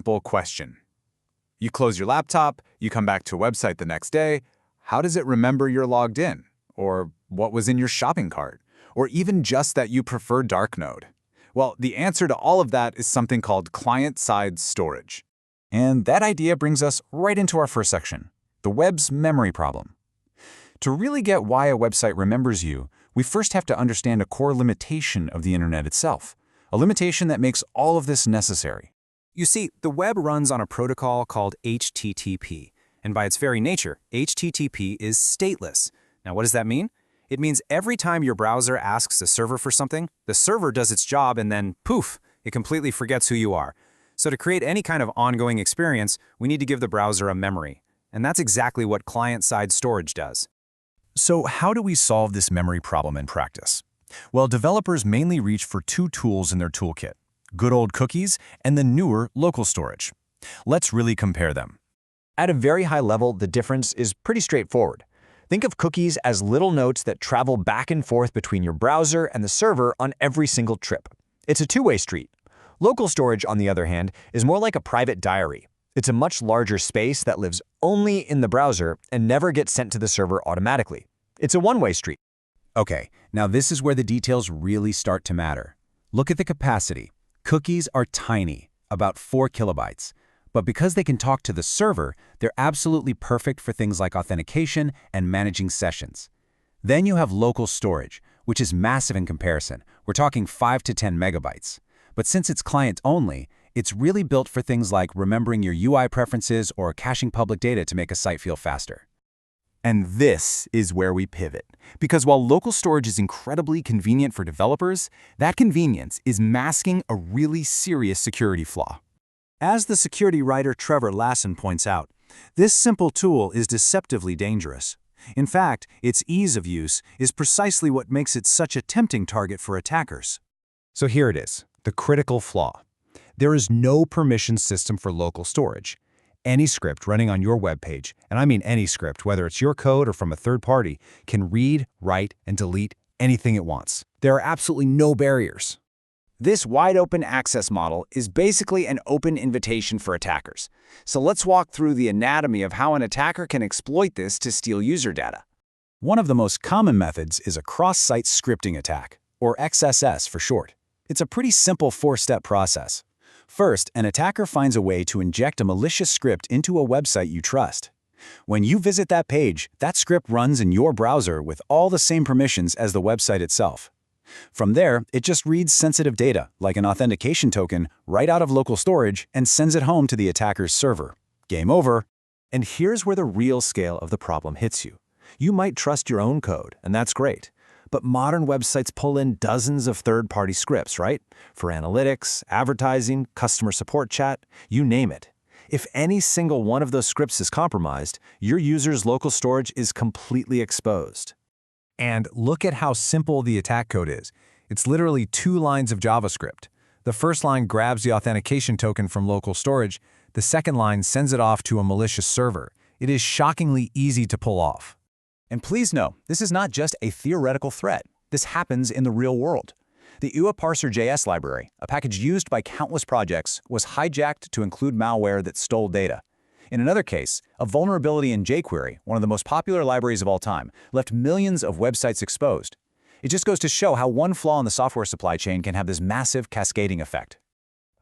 simple question. You close your laptop, you come back to a website the next day. How does it remember you're logged in? Or what was in your shopping cart? Or even just that you prefer dark mode? Well, the answer to all of that is something called client-side storage. And that idea brings us right into our first section, the web's memory problem. To really get why a website remembers you, we first have to understand a core limitation of the internet itself, a limitation that makes all of this necessary. You see, the web runs on a protocol called HTTP, and by its very nature, HTTP is stateless. Now, what does that mean? It means every time your browser asks the server for something, the server does its job and then, poof, it completely forgets who you are. So to create any kind of ongoing experience, we need to give the browser a memory. And that's exactly what client-side storage does. So how do we solve this memory problem in practice? Well, developers mainly reach for two tools in their toolkit, good old cookies and the newer LocalStorage. Let's really compare them. At a very high level, the difference is pretty straightforward. Think of cookies as little notes that travel back and forth between your browser and the server on every single trip. It's a two-way street. LocalStorage, on the other hand, is more like a private diary. It's a much larger space that lives only in the browser and never gets sent to the server automatically. It's a one-way street. Okay, now this is where the details really start to matter. Look at the capacity. Cookies are tiny, about 4 kilobytes. But because they can talk to the server, they're absolutely perfect for things like authentication and managing sessions. Then you have LocalStorage, which is massive in comparison. We're talking 5 to 10 megabytes. But since it's client-only, it's really built for things like remembering your UI preferences or caching public data to make a site feel faster. And this is where we pivot. Because while local storage is incredibly convenient for developers, that convenience is masking a really serious security flaw. As the security writer Trevor Lassen points out, this simple tool is deceptively dangerous. In fact, its ease of use is precisely what makes it such a tempting target for attackers. So here it is, the critical flaw. There is no permission system for local storage. Any script running on your web page, and I mean any script, whether it's your code or from a third party, can read, write, and delete anything it wants. There are absolutely no barriers. This wide-open access model is basically an open invitation for attackers. So let's walk through the anatomy of how an attacker can exploit this to steal user data. One of the most common methods is a cross-site scripting attack, or XSS for short. It's a pretty simple four-step process. First, an attacker finds a way to inject a malicious script into a website you trust. When you visit that page, that script runs in your browser with all the same permissions as the website itself. From there, it just reads sensitive data, like an authentication token, right out of local storage and sends it home to the attacker's server. Game over. And here's where the real scale of the problem hits you. You might trust your own code, and that's great. But modern websites pull in dozens of third-party scripts, right? For analytics, advertising, customer support chat, you name it. If any single one of those scripts is compromised, your user's local storage is completely exposed. And look at how simple the attack code is. It's literally 2 lines of JavaScript. The first line grabs the authentication token from local storage. The second line sends it off to a malicious server. It is shockingly easy to pull off. And please know, this is not just a theoretical threat. This happens in the real world. The UAParser.js library, a package used by countless projects, was hijacked to include malware that stole data. In another case, a vulnerability in jQuery, one of the most popular libraries of all time, left millions of websites exposed. It just goes to show how one flaw in the software supply chain can have this massive cascading effect.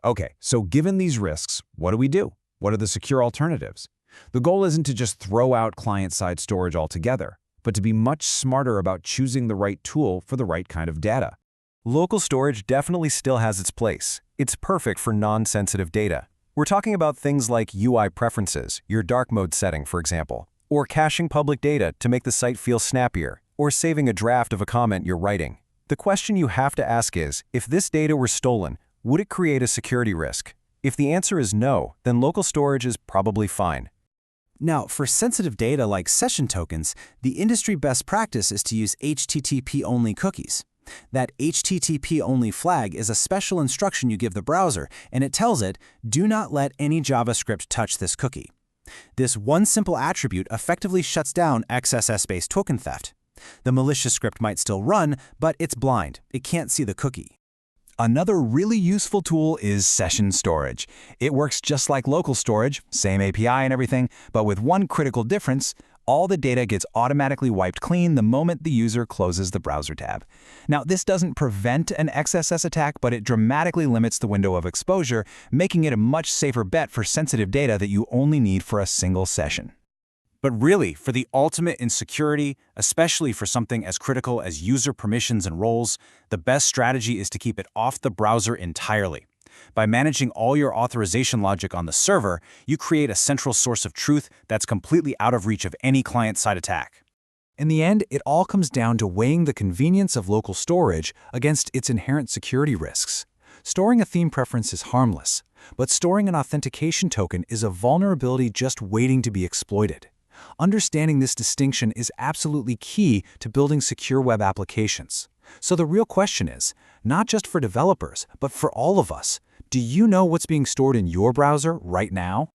Okay, so given these risks, what do we do? What are the secure alternatives? The goal isn't to just throw out client-side storage altogether, but to be much smarter about choosing the right tool for the right kind of data. Local storage definitely still has its place. It's perfect for non-sensitive data. We're talking about things like UI preferences, your dark mode setting, for example, or caching public data to make the site feel snappier, or saving a draft of a comment you're writing. The question you have to ask is, if this data were stolen, would it create a security risk? If the answer is no, then local storage is probably fine. Now, for sensitive data like session tokens, the industry best practice is to use HTTP-only cookies. That HTTP-only flag is a special instruction you give the browser, and it tells it, do not let any JavaScript touch this cookie. This one simple attribute effectively shuts down XSS-based token theft. The malicious script might still run, but it's blind. It can't see the cookie. Another really useful tool is sessionStorage. It works just like LocalStorage, same API and everything, but with one critical difference: all the data gets automatically wiped clean the moment the user closes the browser tab. Now, this doesn't prevent an XSS attack, but it dramatically limits the window of exposure, making it a much safer bet for sensitive data that you only need for a single session. But really, for the ultimate in security, especially for something as critical as user permissions and roles, the best strategy is to keep it off the browser entirely. By managing all your authorization logic on the server, you create a central source of truth that's completely out of reach of any client-side attack. In the end, it all comes down to weighing the convenience of local storage against its inherent security risks. Storing a theme preference is harmless, but storing an authentication token is a vulnerability just waiting to be exploited. Understanding this distinction is absolutely key to building secure web applications. So the real question is, not just for developers, but for all of us, do you know what's being stored in your browser right now?